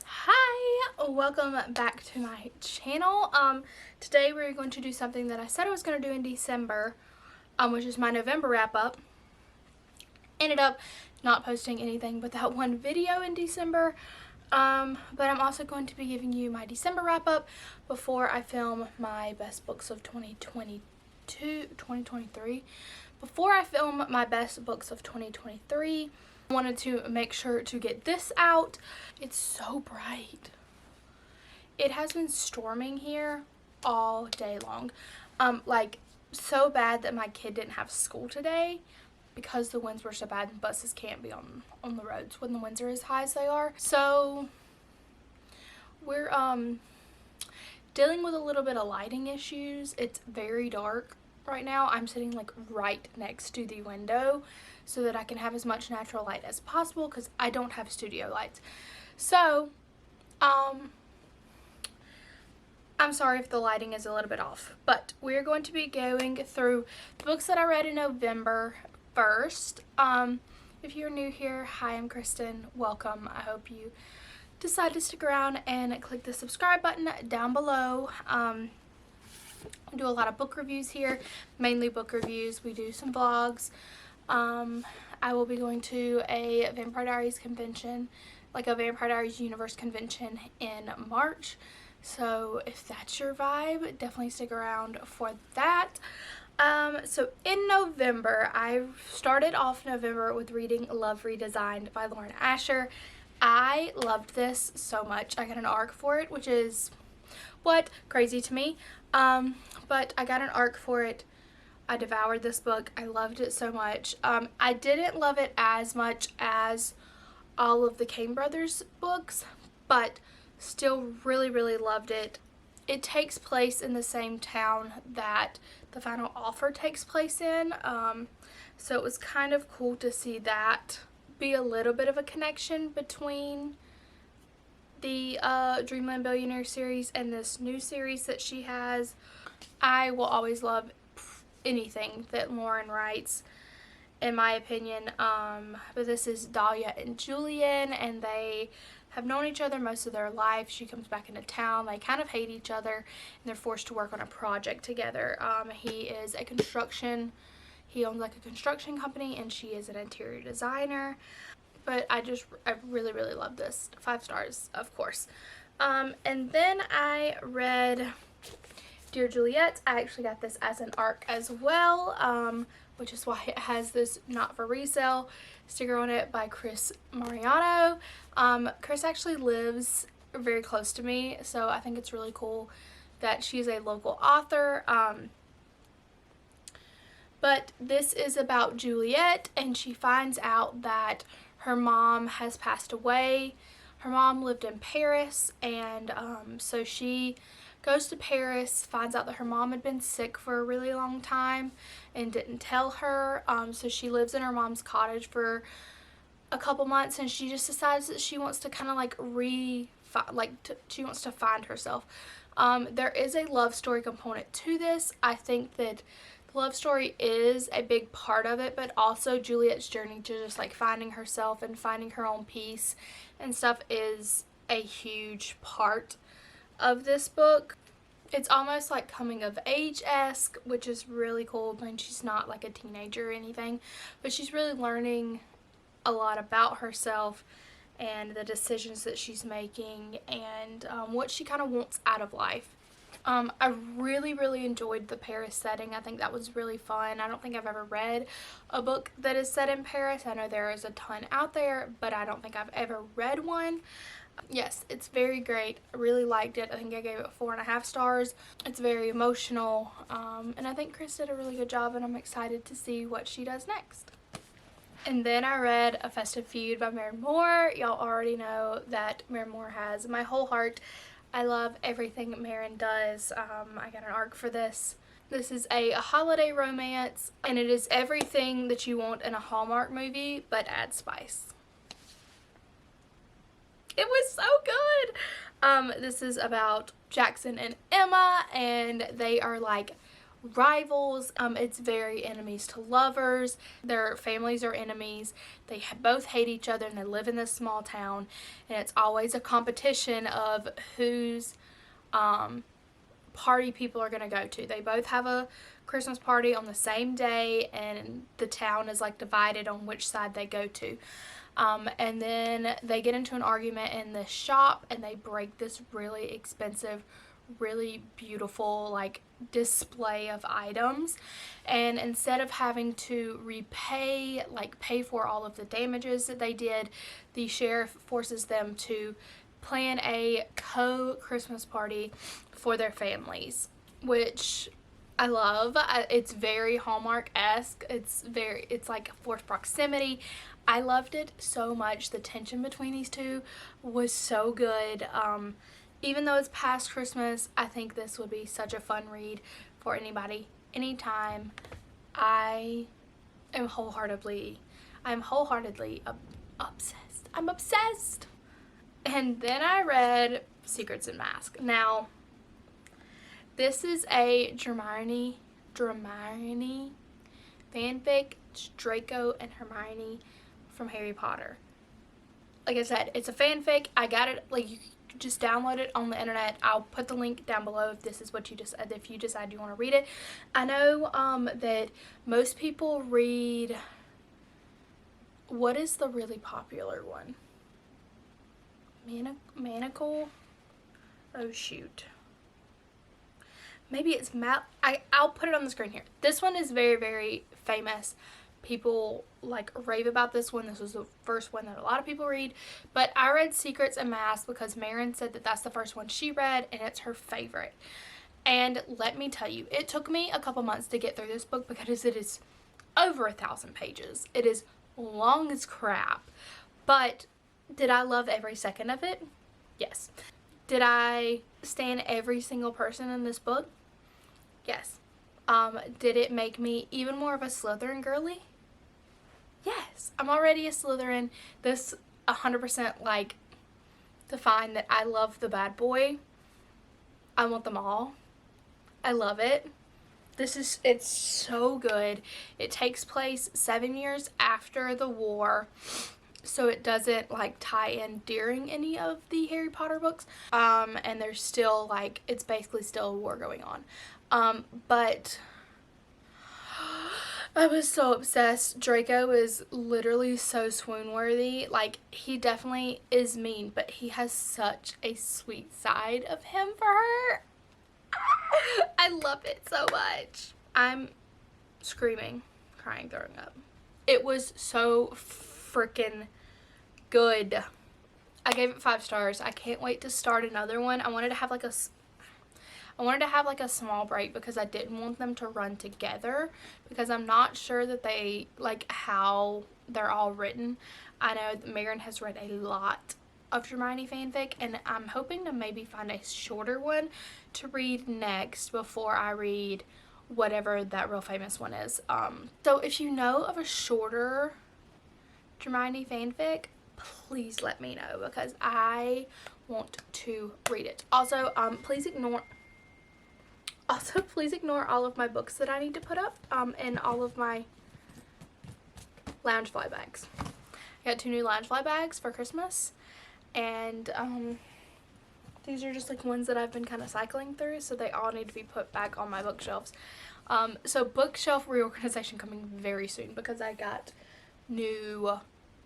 Hi, welcome back to my channel. Today we're going to do something that I said I was going to do in December, which is my November wrap up. Ended up not posting anything but that one video in December, but I'm also going to be giving you my December wrap up before I film my best books of 2023. Before I film my best books of 2023, I wanted to make sure to get this out. It's so bright. It has been storming here all day long. Like so bad that my kid didn't have school today because the winds were so bad and buses can't be on the roads when the winds are as high as they are. So we're dealing with a little bit of lighting issues. It's very dark right now. I'm sitting like right next to the window so that I can have as much natural light as possible because I don't have studio lights. So I'm sorry if the lighting is a little bit off, but we're going to be going through the books that I read in November first. If you're new here, hi, I'm Kristen. Welcome. I hope you decide to stick around and click the subscribe button down below. We do a lot of book reviews here, mainly book reviews. We do some vlogs. I will be going to a Vampire Diaries convention, like a Vampire Diaries universe convention in March. So if that's your vibe, definitely stick around for that. So in November, I started off November with reading Love Redesigned by Lauren Asher. I loved this so much. I got an ARC for it, which is crazy to me. But I got an ARC for it. I devoured this book. I loved it so much. I didn't love it as much as all of the Kane Brothers books, but still really loved it. It takes place in the same town that the final offer takes place in, so it was kind of cool to see that be a little bit of a connection between the Dreamland Billionaire series and this new series that she has. I will always love anything that Lauren writes, in my opinion, but this is Dahlia and Julian, and they have known each other most of their life. She comes back into town. They kind of hate each other, and they're forced to work on a project together. He owns like a construction company, and she is an interior designer. But I really love this. 5 stars, of course. And then I read Dear Juliet. I actually got this as an ARC as well, which is why it has this not for resale sticker on it by Chris Mariano. Chris actually lives very close to me, so I think it's really cool that she's a local author. But this is about Juliet, and she finds out that her mom has passed away. Her mom lived in Paris, and so she goes to Paris, finds out that her mom had been sick for a really long time and didn't tell her. So she lives in her mom's cottage for a couple months, and she just decides that she wants to kind of like she wants to find herself. There is a love story component to this. I think that the love story is a big part of it, but also Juliet's journey to just like finding herself and finding her own peace and stuff is a huge part of this book. It's almost like coming of age-esque, which is really cool. I mean, she's not like a teenager or anything, but she's really learning a lot about herself and the decisions that she's making and what she kind of wants out of life. I really enjoyed the Paris setting. I think that was really fun. I don't think I've ever read a book that is set in Paris. I know there is a ton out there, but I don't think I've ever read one. Yes, it's very great. I really liked it. I think I gave it 4.5 stars. It's very emotional, and I think Chris did a really good job, and I'm excited to see what she does next. And then I read A Festive Feud by Mary Moore. Y'all already know that Mary Moore has my whole heart. I love everything Marin does. I got an ARC for this. This is a holiday romance, and it is everything that you want in a Hallmark movie, but add spice. It was so good. This is about Jackson and Emma, and they are like rivals. It's very enemies to lovers. Their families are enemies. They both hate each other, and they live in this small town, and it's always a competition of whose party people are going to go to. They both have a Christmas party on the same day, and the town is like divided on which side they go to. And then they get into an argument in the shop, and they break this really expensive, really beautiful like display of items, and instead of having to pay for all of the damages that they did, the sheriff forces them to plan a Christmas party for their families, which I love. It's very Hallmark-esque. It's like forced proximity. I loved it so much. The tension between these two was so good. Even though it's past Christmas, I think this would be such a fun read for anybody, anytime. I'm wholeheartedly obsessed. I'm obsessed. And then I read Secrets and Masks. Now, this is a Hermione fanfic. It's Draco and Hermione from Harry Potter. Like I said, it's a fanfic. I got it, like, you just download it on the internet. I'll put the link down below if this is what you if you decide you want to read it. I know that most people read, what is the really popular one? Manacle? Oh shoot. Maybe it's I'll put it on the screen here. This one is very, very famous. People like rave about this one. This was the first one that a lot of people read, but I read Secrets and Masks because Marin said that that's the first one she read, and it's her favorite. And let me tell you, it took me a couple months to get through this book because it is over 1,000 pages. It is long as crap, but did I love every second of it? Yes. Did I stan every single person in this book? Yes. Did it make me even more of a Slytherin girly? Yes. I'm already a Slytherin. This 100% like defined that I love the bad boy. I want them all. I love it. It's so good. It takes place 7 years after the war, so it doesn't like tie in during any of the Harry Potter books. And there's still like, it's basically still a war going on. But I was so obsessed. Draco is literally so swoon-worthy. Like, he definitely is mean, but he has such a sweet side of him for her. I love it so much. I'm screaming, crying, throwing up. It was so freaking good. I gave it 5 stars. I can't wait to start another one. I wanted to have like a small break because I didn't want them to run together, because I'm not sure that they like how they're all written. I know that Marin has read a lot of Hermione fanfic, and I'm hoping to maybe find a shorter one to read next before I read whatever that real famous one is. So if you know of a shorter Hermione fanfic, please let me know, because I want to read it. Also, please ignore all of my books that I need to put up, and all of my Loungefly bags. I got 2 new Loungefly bags for Christmas, and these are just like ones that I've been kind of cycling through, so they all need to be put back on my bookshelves. So bookshelf reorganization coming very soon, because I got new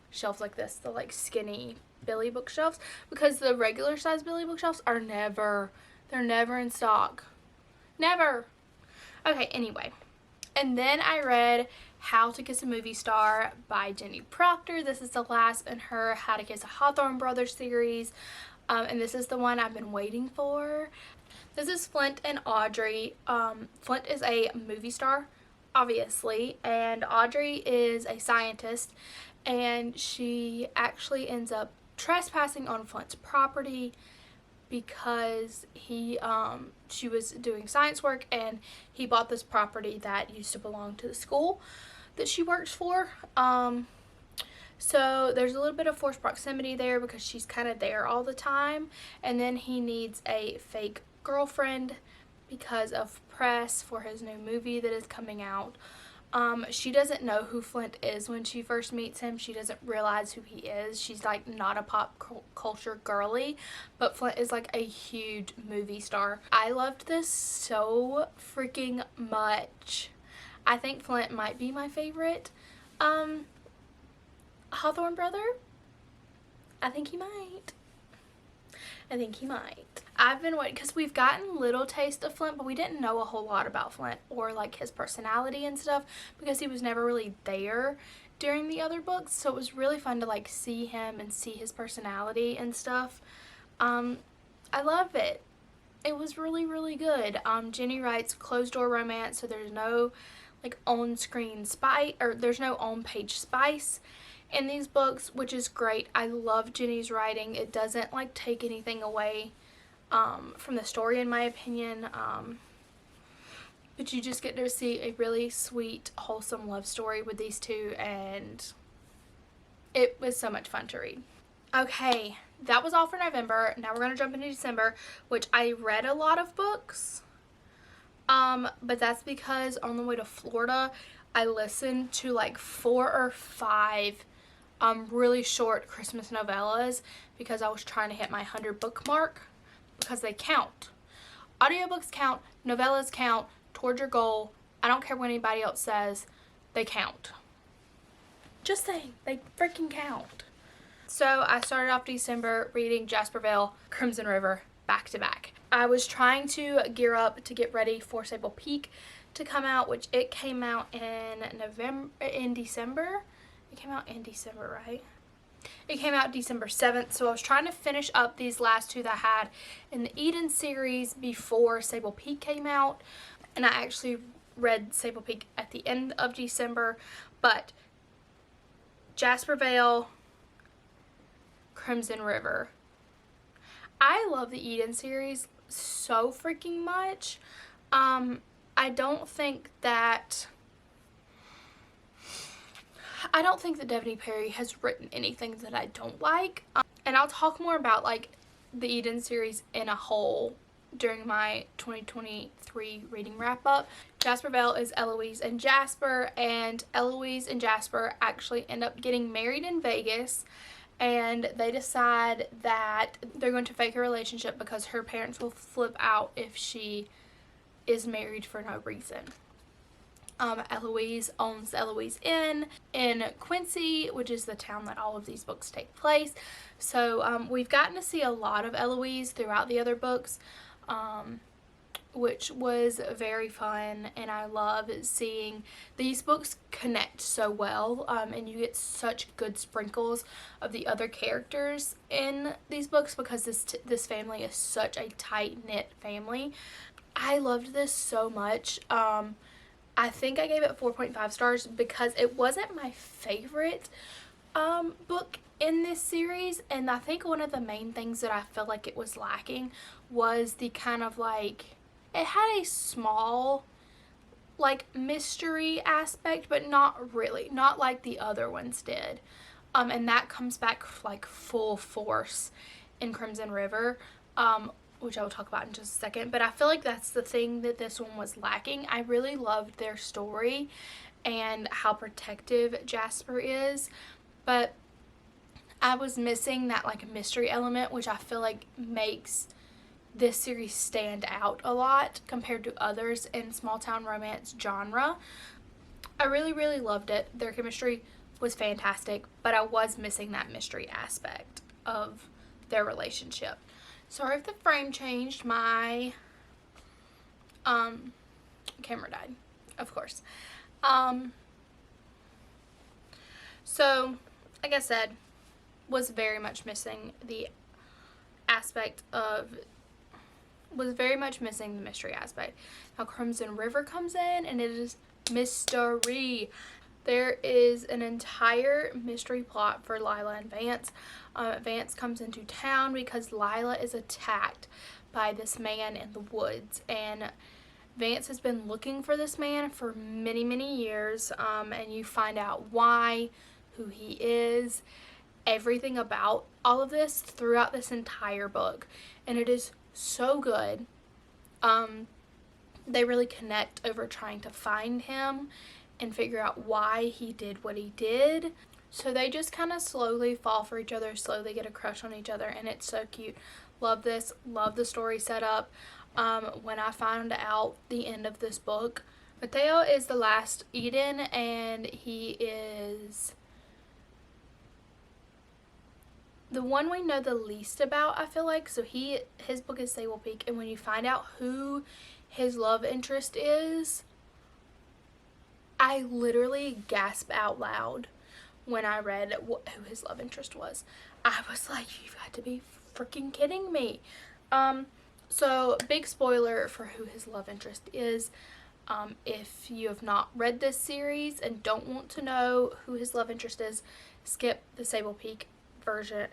shelves like this, the like skinny Billy bookshelves, because the regular size Billy bookshelves are never in stock. Never. Okay, anyway. And then I read How to Kiss a Movie Star by Jenny Proctor. This is the last in her How to Kiss a Hawthorne Brothers series. And this is the one I've been waiting for. This is Flint and Audrey. Flint is a movie star, obviously, and Audrey is a scientist, and she actually ends up trespassing on Flint's property because she was doing science work, and he bought this property that used to belong to the school that she works for. So there's a little bit of forced proximity there because she's kind of there all the time, and then he needs a fake girlfriend because of press for his new movie that is coming out. She doesn't know who Flint is when she first meets him. She doesn't realize who he is. She's like not a pop culture girly, but Flint is like a huge movie star. I loved this so freaking much. I think Flint might be my favorite Hawthorne brother. I think he might. I've been waiting because we've gotten little taste of Flint, but we didn't know a whole lot about Flint or like his personality and stuff because he was never really there during the other books. So it was really fun to like see him and see his personality and stuff. I love it. It was really, really good. Jenny writes closed door romance, so there's no like on-screen spice, or there's no on-page spice in these books, which is great. I love Jenny's writing. It doesn't like take anything away from the story, in my opinion, but you just get to see a really sweet, wholesome love story with these two, and it was so much fun to read. Okay, that was all for November. Now we're going to jump into December, which I read a lot of books, but that's because on the way to Florida I listened to like 4 or 5 really short Christmas novellas because I was trying to hit my 100 book mark, because they count. Audiobooks count, novellas count towards your goal. I don't care what anybody else says, they count. Just saying, they freaking count. So I started off December reading Jasperville, Crimson River back to back. I was trying to gear up to get ready for Sable Peak to come out, which it came out in December. It came out in December, right? It came out December 7th, so I was trying to finish up these last 2 that I had in the Eden series before Sable Peak came out, and I actually read Sable Peak at the end of December, but Jasperville, Crimson River. I love the Eden series so freaking much. I don't think that Devney Perry has written anything that I don't like. And I'll talk more about like the Eden series in a whole during my 2023 reading wrap up. Jasperville is Eloise and Jasper, and Eloise and Jasper actually end up getting married in Vegas, and they decide that they're going to fake a relationship because her parents will flip out if she is married for no reason. Eloise owns the Eloise Inn in Quincy, which is the town that all of these books take place. So we've gotten to see a lot of Eloise throughout the other books, which was very fun, and I love seeing these books connect so well, and you get such good sprinkles of the other characters in these books because this family is such a tight-knit family. I loved this so much. I think I gave it 4.5 stars because it wasn't my favorite book in this series, and I think one of the main things that I felt like it was lacking was the kind of like, it had a small like mystery aspect, but not really, not like the other ones did, and that comes back like full force in Crimson River, which I will talk about in just a second. But I feel like that's the thing that this one was lacking. I really loved their story and how protective Jasper is, but I was missing that like mystery element, which I feel like makes this series stand out a lot compared to others in small town romance genre. I really, really loved it. Their chemistry was fantastic, but I was missing that mystery aspect of their relationship. Sorry if the frame changed. My camera died, of course. So like I said, was very much missing the mystery aspect. Now Crimson River comes in, and it is mystery. There is an entire mystery plot for Lila and Vance. Vance comes into town because Lila is attacked by this man in the woods, and Vance has been looking for this man for many, many years, and you find out why, who he is, everything about all of this throughout this entire book, and it is so good. they really connect over trying to find him and figure out why he did what he did. So they just kind of slowly fall for each other, slowly get a crush on each other, and it's so cute. Love this. Love the story setup. When I found out the end of this book, Mateo is the last Eden, and he is the one we know the least about, I feel like. So his book is Sable Peak, and when you find out who his love interest is, I literally gasped out loud when I read who his love interest was. I was like, you've got to be freaking kidding me. So big spoiler for who his love interest is. If you have not read this series and don't want to know who his love interest is, skip the Sable Peak version,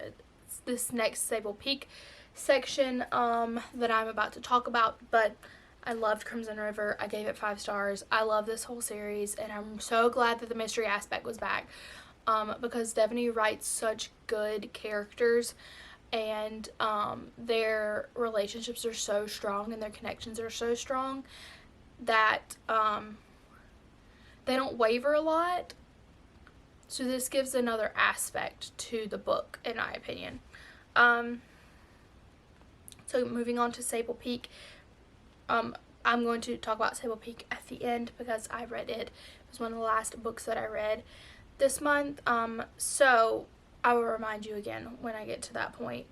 this next Sable Peak section that I'm about to talk about. But I loved Crimson River. I gave it 5 stars. I love this whole series, and I'm so glad that the mystery aspect was back, because Stephanie writes such good characters, and their relationships are so strong and their connections are so strong that they don't waver a lot. So this gives another aspect to the book, in my opinion. So moving on to Sable Peak. I'm going to talk about Sable Peak at the end because I read it. It was one of the last books that I read this month. So I will remind you again when I get to that point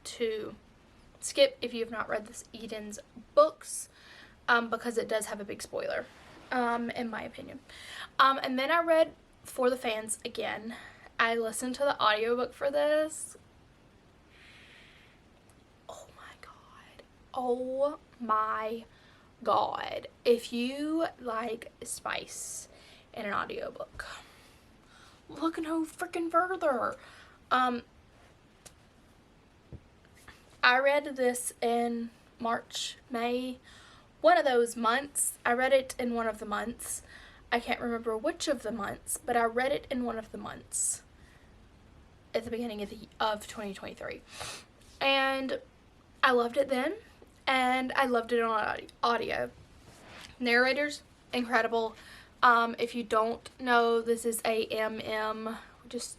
to skip if you have not read this Eden's books, because it does have a big spoiler, in my opinion. And then I read For the Fans again. I listened to the audiobook for this. Oh my god. Oh my god. If you like spice in an audiobook, look no freaking further. I read this in March, May, one of those months. I read it in one of the months. I can't remember which of the months, but I read it in one of the months at the beginning of 2023. And I loved it then, and I loved it on audio. Narrators, incredible. If you don't know, this is a just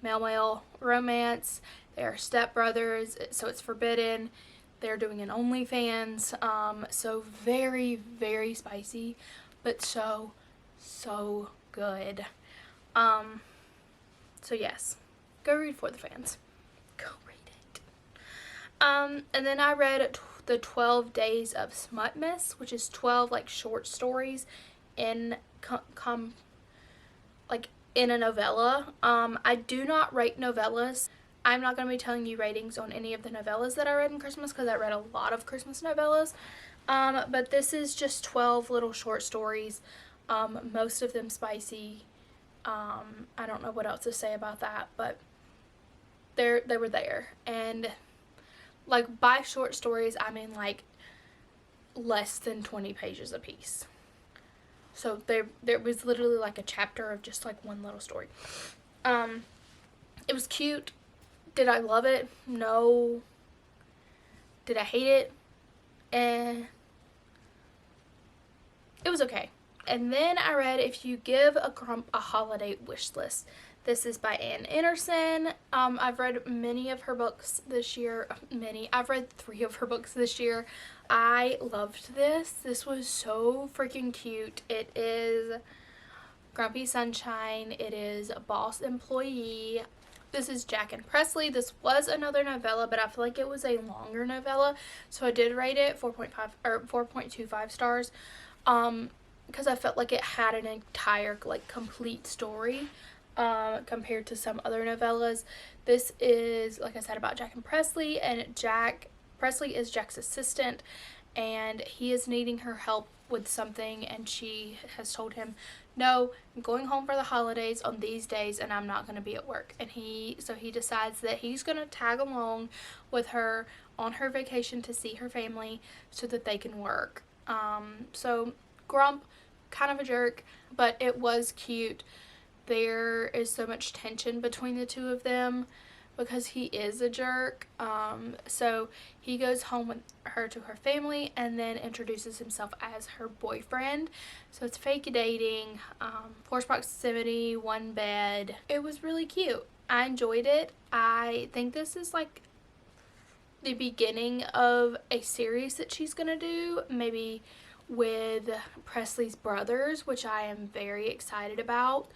male romance. They are stepbrothers, so it's forbidden. They're doing an OnlyFans, so very, very spicy, but so good. So yes, go read For the Fans. Go read it. And then I read the 12 Days of Smut, which is 12 like short stories in in a novella. I do not rate novellas. I'm not going to be telling you ratings on any of the novellas that I read in Christmas because I read a lot of Christmas novellas. But this is just 12 little short stories, most of them spicy. I don't know what else to say about that, but they were there. And like by short stories, I mean like less than 20 pages a piece. So there was literally like a chapter of just like one little story. It was cute. Did I love it? No. Did I hate it? It was okay. And then I read If You Give a Grump a Holiday Wish List. This is by Ann Anderson. I've read many of her books this year. I've read 3 of her books this year. I loved this. This was so freaking cute. It is Grumpy Sunshine. It is Boss Employee. This is Jack and Presley. This was another novella, but I feel like it was a longer novella, so I did rate it 4.5 or 4.25 stars, because I felt like it had an entire like complete story, compared to some other novellas. This is, like I said, about Jack and Presley, and Presley is Jack's assistant, and he is needing her help with something, and she has told him, no, I'm going home for the holidays on these days and I'm not going to be at work. And so he decides that he's going to tag along with her on her vacation to see her family so that they can work. So Grump, kind of a jerk, but it was cute. There is so much tension between the two of them, because he is a jerk. So he goes home with her to her family and then introduces himself as her boyfriend. So it's fake dating, forced proximity, one bed. It was really cute. I enjoyed it. I think this is like the beginning of a series that she's gonna do, maybe with Presley's brothers, which I am very excited about.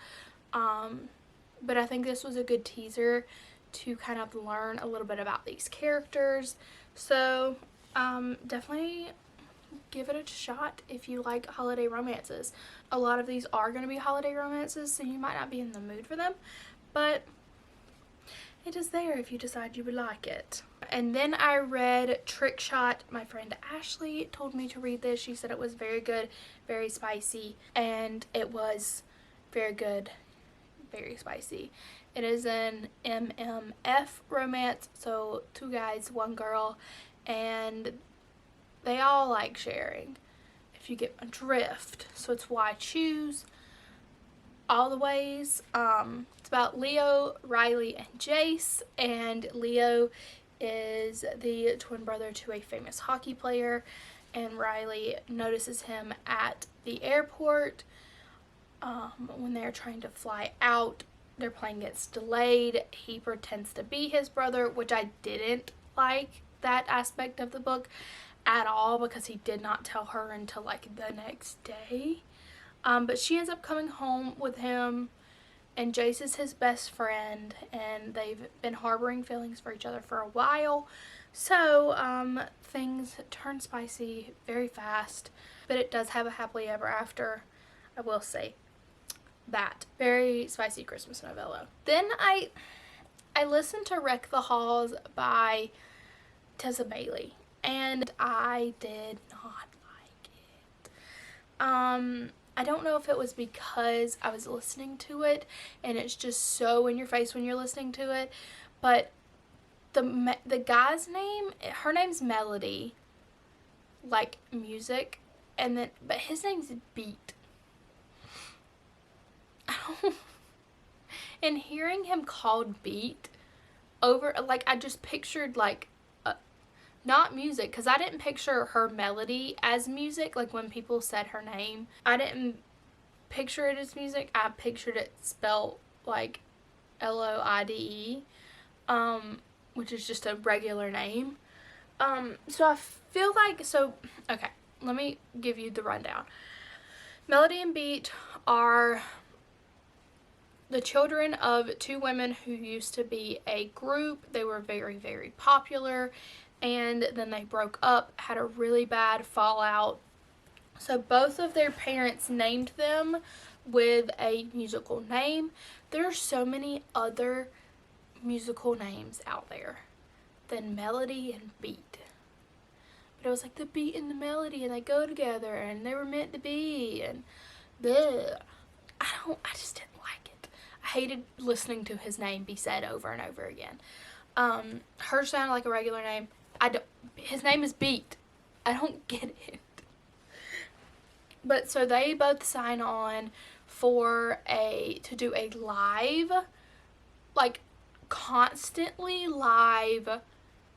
But I think this was a good teaser to kind of learn a little bit about these characters. So definitely give it a shot if you like holiday romances. A lot of these are going to be holiday romances, so you might not be in the mood for them, but it is there if you decide you would like it. And then I read Trickshot. My friend Ashley told me to read this. She said it was very good, very spicy, and it was very good, very spicy. It is an MMF romance, so 2 guys, 1 girl, and they all like sharing, if you get my drift. So it's why I choose all the ways. It's about Leo, Riley, and Jace, and Leo is the twin brother to a famous hockey player, and Riley notices him at the airport when they're trying to fly out. Their plane gets delayed. He pretends to be his brother, which I didn't like that aspect of the book at all, because he did not tell her until like the next day. But she ends up coming home with him, and Jace is his best friend, and they've been harboring feelings for each other for a while. So things turn spicy very fast, but it does have a happily ever after, I will say that. Very spicy Christmas novella. Then I listened to Wreck the Halls by Tessa Bailey, and I did not like it. I don't know if it was because I was listening to it and it's just so in your face when you're listening to it, but the guy's name, her name's Melody, like music, and then but his name's Beat. And hearing him called Beat over, like, I just pictured like not music, because I didn't picture her melody as music. Like when people said her name, I didn't picture it as music. I pictured it spelled like Loide, which is just a regular name. So I feel like, okay, let me give you the rundown. Melody and Beat are the children of 2 women who used to be a group. They were very, very popular, and then they broke up, had a really bad fallout. So both of their parents named them with a musical name. There are so many other musical names out there than Melody and Beat. But it was like the beat and the melody, and they go together, and they were meant to be, and bleh. I just didn't like it. I hated listening to his name be said over and over again. Hers sounded like a regular name. His name is Beat. I don't get it. But so they both sign on to do a live, like constantly live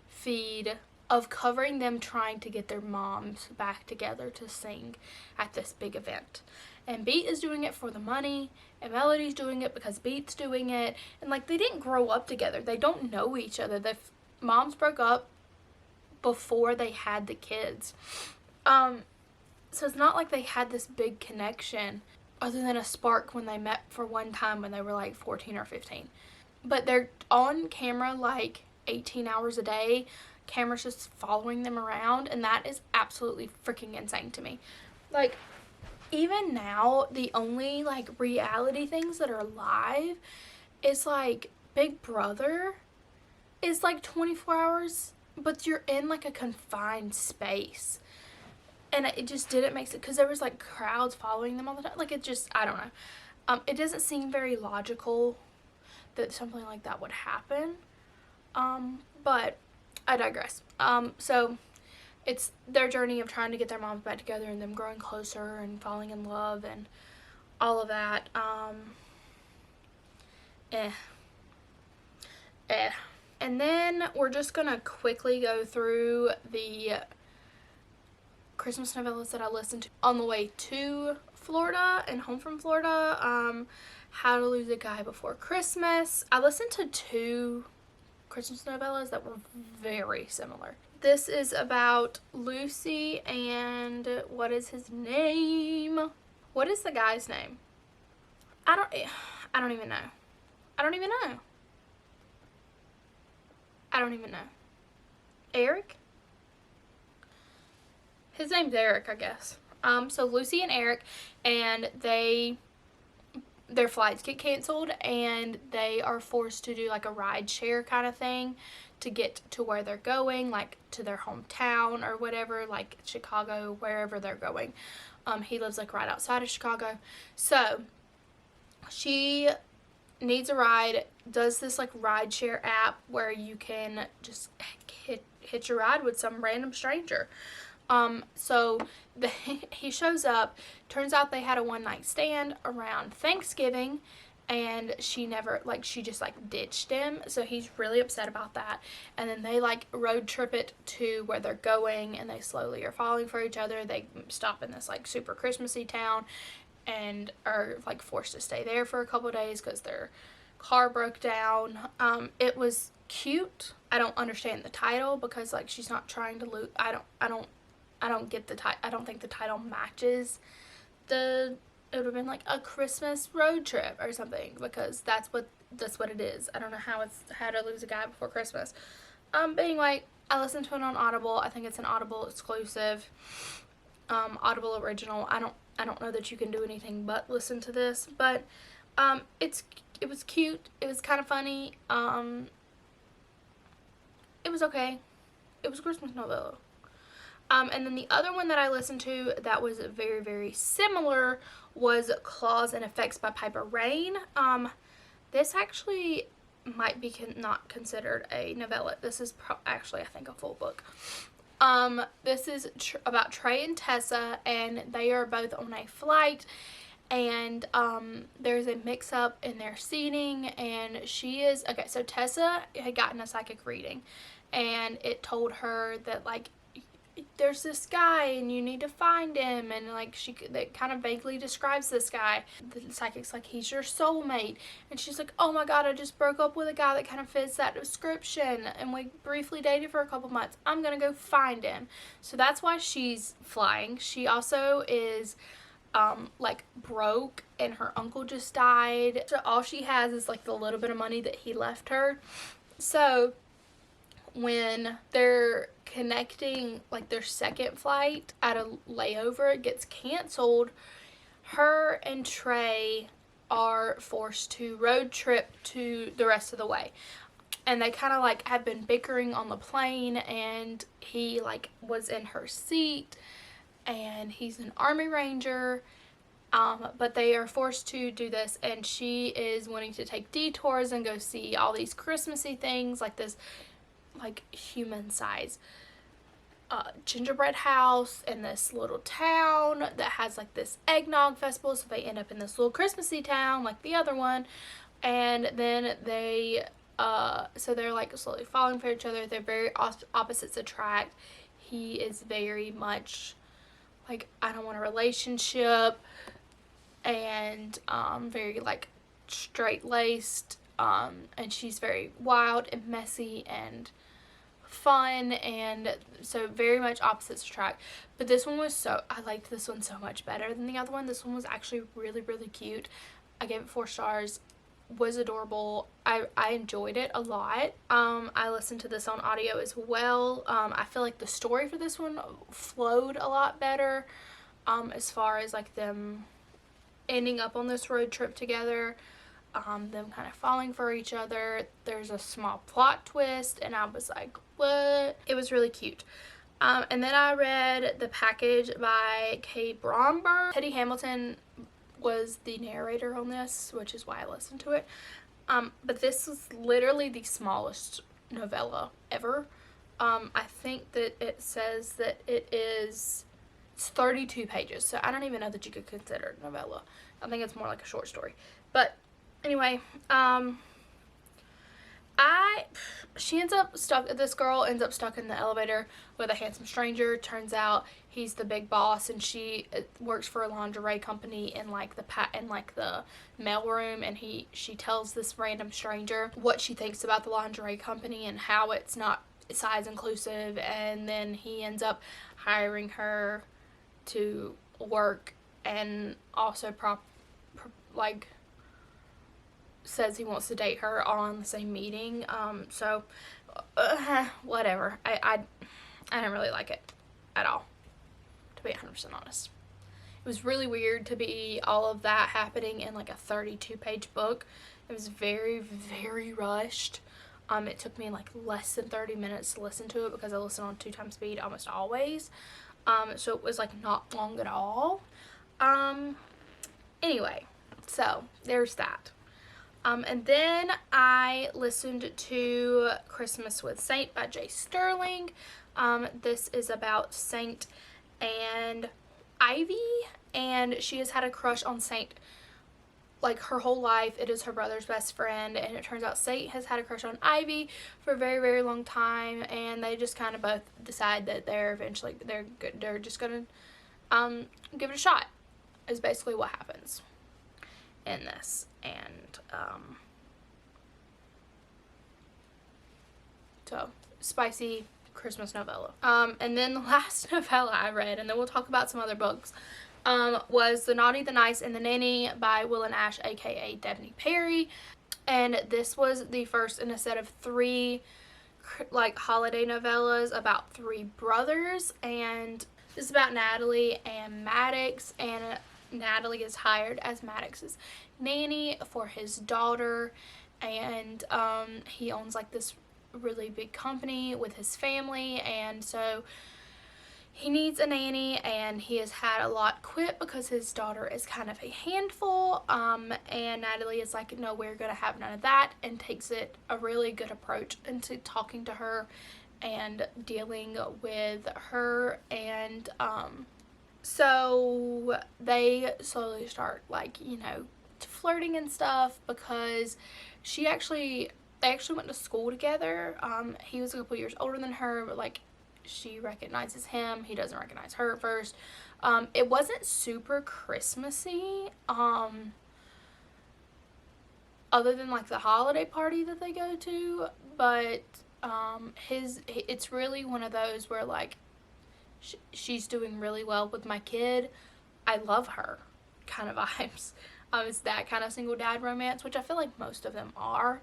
feed of covering them trying to get their moms back together to sing at this big event. And Beat is doing it for the money, and Melody's doing it because Beat's doing it. And like, they didn't grow up together. They don't know each other. The moms broke up before they had the kids. So it's not like they had this big connection other than a spark when they met for one time when they were like 14 or 15. But they're on camera like 18 hours a day. Cameras just following them around, and that is absolutely freaking insane to me. Like, even now, the only like reality things that are live is like Big Brother is like 24 hours, but you're in like a confined space. And it just didn't make sense, because there was like crowds following them all the time. Like, it just, I don't know. It doesn't seem very logical that something like that would happen. But I digress. So it's their journey of trying to get their moms back together, and them growing closer and falling in love and all of that. And then we're just gonna quickly go through the Christmas novellas that I listened to on the way to Florida and home from Florida. How to Lose a Guy Before Christmas. I listened to 2 Christmas novellas that were very similar. This is about Lucy and what is his name? What is the guy's name? I don't even know. I don't even know. Eric? His name's Eric, I guess. So Lucy and Eric, and their flights get canceled, and they are forced to do like a ride share kind of thing to get to where they're going, like to their hometown or whatever, like Chicago, wherever they're going. He lives like right outside of Chicago. So she needs a ride, does this like ride share app where you can just hitch a ride with some random stranger. So he shows up. Turns out they had a one-night stand around Thanksgiving, and she just like ditched him. So he's really upset about that. And then they like road trip it to where they're going, and they slowly are falling for each other. They stop in this like super Christmassy town and are like forced to stay there for a couple of days because their car broke down. It was cute. I don't understand the title because like she's not trying to lose. I don't get the title. I don't think the title matches it would have been like a Christmas road trip or something, because that's what it is. I don't know how it's How to Lose a Guy Before Christmas. But anyway, I listened to it on Audible. I think it's an Audible exclusive, Audible original. I don't know that you can do anything but listen to this, but it was cute. It was kind of funny. It was okay. It was a Christmas novella. And then the other one that I listened to that was very, very similar was Claws and Effects by Piper Rain. This actually might be not considered a novella. This is actually, I think, a full book. This is about Trey and Tessa, and they are both on a flight, and there's a mix-up in their seating, and so Tessa had gotten a psychic reading, and it told her that, like, there's this guy and you need to find him, and like that kind of vaguely describes this guy. The psychic's like, he's your soulmate, and she's like, oh my god, I just broke up with a guy that kind of fits that description, and we briefly dated for a couple months. I'm gonna go find him. So that's why she's flying. She also is like broke, and her uncle just died, so all she has is like the little bit of money that he left her. So when they're connecting like their second flight at a layover, it gets canceled. Her and Trey are forced to road trip to the rest of the way, and they kind of like have been bickering on the plane, and he like was in her seat, and he's an Army Ranger, but they are forced to do this, and she is wanting to take detours and go see all these Christmassy things, like this like human size gingerbread house in this little town that has like this eggnog festival. So they end up in this little Christmassy town like the other one, and then they so they're like slowly falling for each other. They're very opposites attract. He is very much like, I don't want a relationship, and very like straight-laced, and she's very wild and messy and fun, and so very much opposites attract. But this one was I liked this one so much better than the other one. This one was actually really, really cute. I gave it 4 stars. Was adorable. I enjoyed it a lot. I listened to this on audio as well. I feel like the story for this one flowed a lot better, as far as like them ending up on this road trip together, them kind of falling for each other. There's a small plot twist, and I was like, what? It was really cute. And then I read The Package by Kay Bromberg. Teddy Hamilton was the narrator on this, which is why I listened to it. But this was literally the smallest novella ever. I think that it says that it's 32 pages, so I don't even know that you could consider it a novella. I think it's more like a short story. But anyway, I This girl ends up stuck in the elevator with a handsome stranger. Turns out he's the big boss, and she works for a lingerie company in like the mailroom, and she tells this random stranger what she thinks about the lingerie company and how it's not size inclusive, and then he ends up hiring her to work, and also says he wants to date her all in the same meeting. Whatever. I didn't really like it at all, to be 100% honest. It was really weird to be all of that happening in like a 32-page book. It was very, very rushed. It took me like less than 30 minutes to listen to it because I listen on 2x speed almost always. So it was like not long at all. Anyway, so there's that. And then I listened to Christmas with Saint by J. Sterling. This is about Saint and Ivy, and she has had a crush on Saint like her whole life. It is her brother's best friend, and it turns out Saint has had a crush on Ivy for a very, very long time, and they just kind of both decide that they're just gonna give it a shot, is basically what happens in this. And so spicy Christmas novella. And then the last novella I read, and then we'll talk about some other books, was The Naughty, the Nice, and the Nanny by Will and Ash, aka Debney Perry. And this was the first in a set of 3 like holiday novellas about 3 brothers, and this is about Natalie and Maddox, and Natalie is hired as Maddox's nanny for his daughter, and he owns like this really big company with his family, and so he needs a nanny, and he has had a lot quit because his daughter is kind of a handful, and Natalie is like, no, we're gonna have none of that, and takes it a really good approach into talking to her and dealing with her. And so they slowly start like, you know, flirting and stuff, because they actually went to school together. He was a couple years older than her, but like she recognizes him, he doesn't recognize her at first. It wasn't super Christmassy, other than like the holiday party that they go to, but it's really one of those where like she's doing really well with my kid, I love her kind of vibes. It's that kind of single dad romance, which I feel like most of them are.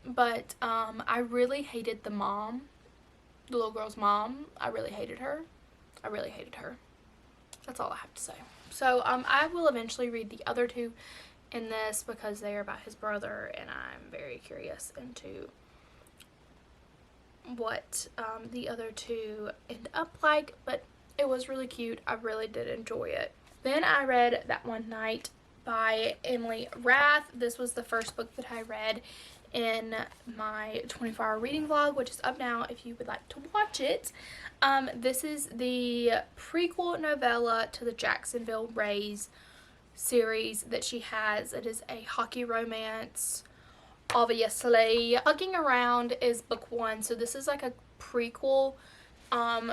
But I really hated the mom, the little girl's mom. I really hated her. That's all I have to say. So I will eventually read the other 2 in this because they are about his brother, and I'm very curious into what the other 2 end up like. But it was really cute. I really did enjoy it. Then I read That One Night by Emily Rath. This was the first book that I read in my 24-hour reading vlog, which is up now if you would like to watch it. This is the prequel novella to the Jacksonville Rays series that she has. It is a hockey romance, obviously. Pugging Around is book 1, so this is like a prequel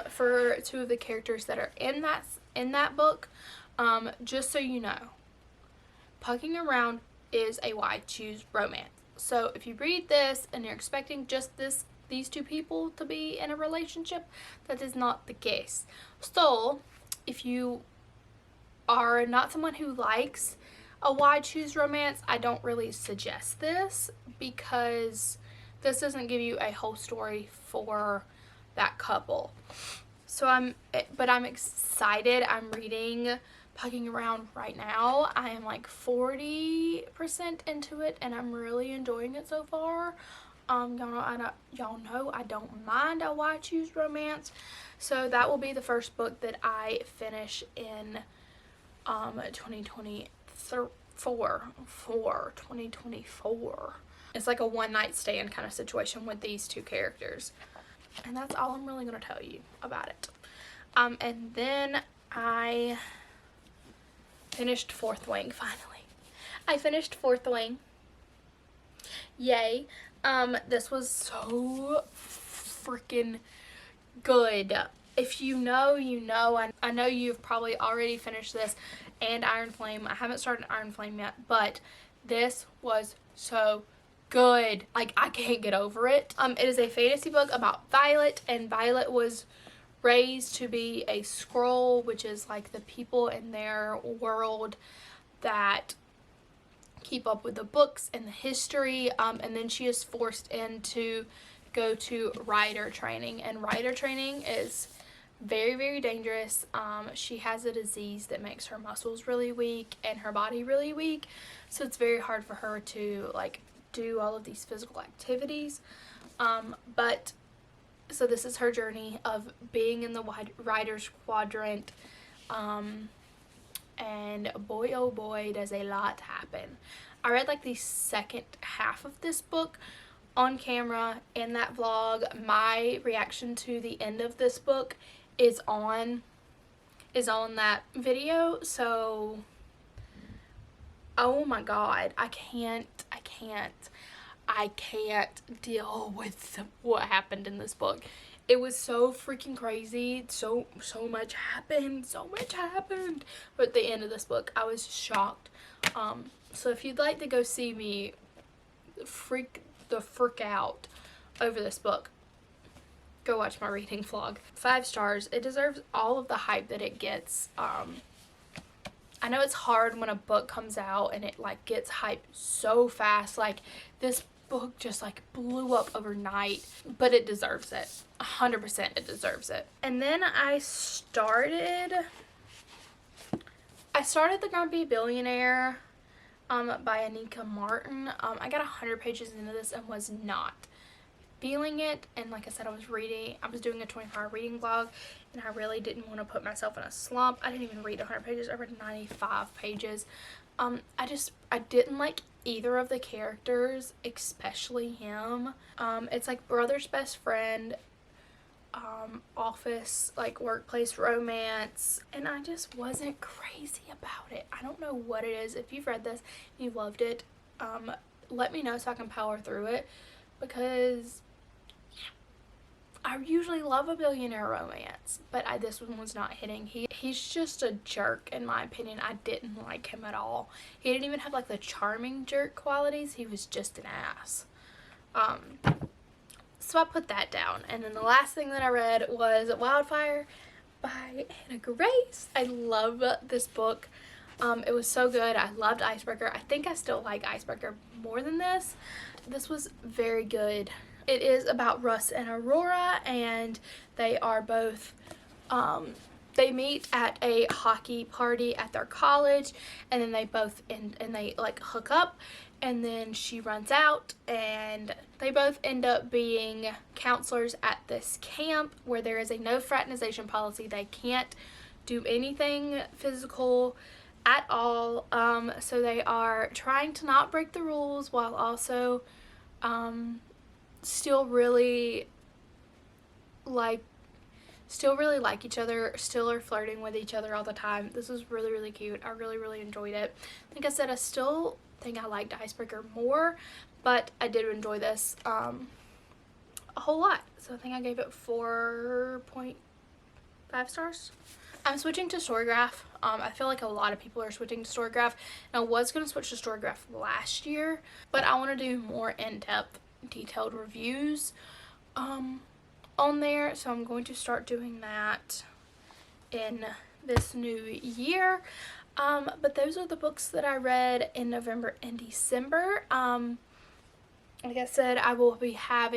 for 2 of the characters that are in that book. Just so you know, Pugging Around is a why choose romance. So if you read this and you're expecting just these 2 people to be in a relationship, that is not the case. So if you are not someone who likes a why choose romance, I don't really suggest this, because this doesn't give you a whole story for that couple. So I'm excited. I'm reading Pugging Around right now. I am like 40% into it, and I'm really enjoying it so far. Y'all know I don't mind a why choose romance. So that will be the first book that I finish in 2024. It's like a one-night stand kind of situation with these 2 characters. And that's all I'm really going to tell you about it. And then I finished Fourth Wing, finally. I finished Fourth Wing. Yay. This was so freaking good. If you know, you know. I know you've probably already finished this and Iron Flame. I haven't started Iron Flame yet, but this was so good. Like, I can't get over it. It is a fantasy book about Violet, and Violet was raised to be a scroll, which is like the people in their world that keep up with the books and the history, and then she is forced into go to rider training, and rider training is very, very dangerous. She has a disease that makes her muscles really weak and her body really weak, so it's very hard for her to like do all of these physical activities. But so this is her journey of being in the Riders Quadrant, and boy oh boy does a lot happen. I read like the second half of this book on camera in that vlog. My reaction to the end of this book is on that video, so oh my god, I can't deal with what happened in this book. It was so freaking crazy. So much happened. But at the end of this book, I was shocked. So if you'd like to go see me freak out over this book, go watch my reading vlog. 5 stars. It deserves all of the hype that it gets. I know it's hard when a book comes out and it like gets hyped so fast. Like, this book just like blew up overnight, but it deserves it. 100% it deserves it. And then I started The Grumpy Billionaire by Anika Martin. I got 100 pages into this and was not feeling it, and like I said, I was doing a 24-hour reading vlog, and I really didn't want to put myself in a slump. I didn't even read 100 pages. I read 95 pages. I didn't like either of the characters, especially him. It's like brother's best friend, office, like workplace romance, and I just wasn't crazy about it. I don't know what it is. If you've read this, you loved it, let me know so I can power through it, because I usually love a billionaire romance, but this one was not hitting. He's just a jerk, in my opinion. I didn't like him at all. He didn't even have like the charming jerk qualities. He was just an ass. So I put that down. And then the last thing that I read was Wildfire by Hannah Grace. I love this book. It was so good. I loved Icebreaker. I think I still like Icebreaker more than this. This was very good. It is about Russ and Aurora, and they are both, they meet at a hockey party at their college, and then they both and they like hook up, and then she runs out, and they both end up being counselors at this camp where there is a no fraternization policy. They can't do anything physical at all, so they are trying to not break the rules while also still really like each other, still are flirting with each other all the time. This was really, really cute. I really enjoyed it. Like I said, I still think I liked Icebreaker more, but I did enjoy this a whole lot. So I think I gave it 4.5 stars. I'm switching to Storygraph. I feel like a lot of people are switching to Storygraph, and I was going to switch to Storygraph last year, but I want to do more in-depth detailed reviews on there, so I'm going to start doing that in this new year. But those are the books that I read in November and December. Like I said, I will have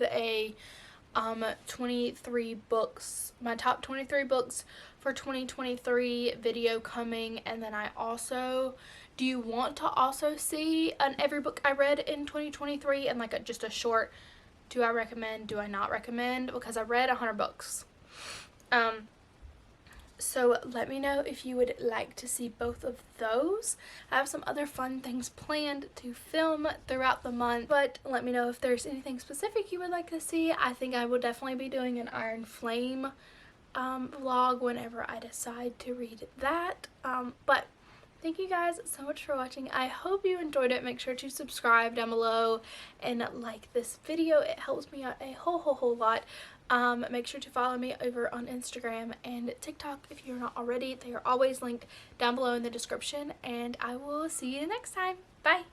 a 23 books, my top 23 books for 2023 video coming, and then do you want to also see every book I read in 2023 and like just a short, do I recommend, do I not recommend, because I read 100 books. So let me know if you would like to see both of those. I have some other fun things planned to film throughout the month, but let me know if there's anything specific you would like to see. I think I will definitely be doing an Iron Flame vlog whenever I decide to read that. But thank you guys so much for watching. I hope you enjoyed it. Make sure to subscribe down below and like this video. It helps me out a whole lot. Make sure to follow me over on Instagram and TikTok if you're not already. They are always linked down below in the description, and I will see you next time. Bye!